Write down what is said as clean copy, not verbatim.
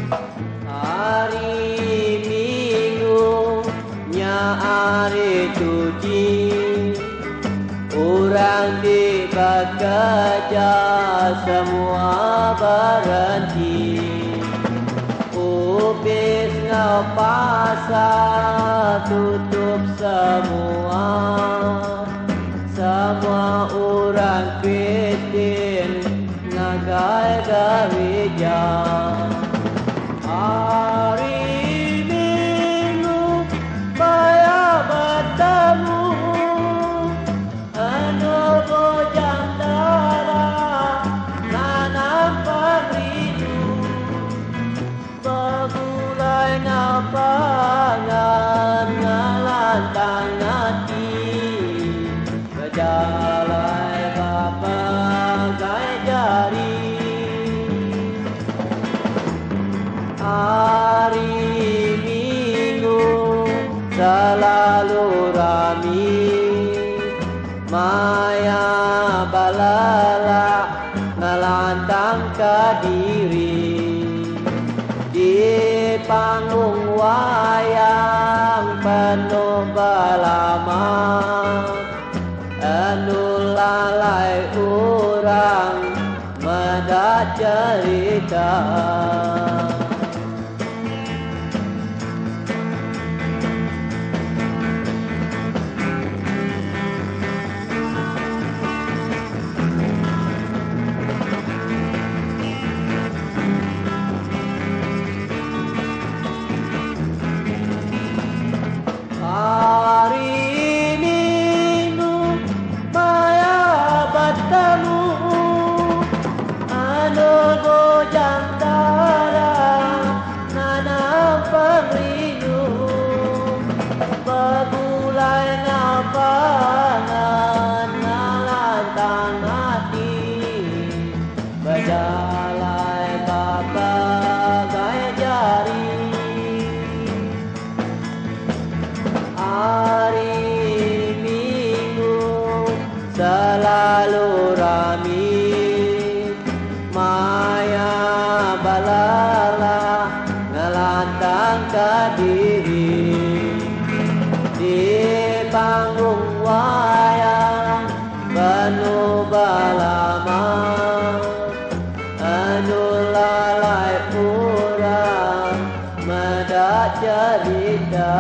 Hari Minggu nya hari cuci, orang di bekerja semua berhenti. Ubis ngau pasar tutup semua, semua orang Kristian ngagai gereja. Hari Minggu bayar bertemu, anu bojang darah nanam perindu, bergulai napangan ngalantang hati, berjalai bagai jari. Hari Minggu selalu rami, maya balala ngelantang ke diri. Di panggung wayang penuh belama, anu lalai urang medak cerita. Hari Minggu maya bertemu, anu bojang darah nanam perindu, bergulai napangan ngalantang hati, berjalai bagai jari. Hari Minggu selalu rami, maya balala ngelantang ke diri. Di panggung wayang penuh belama, anu lalai urang medak cerita.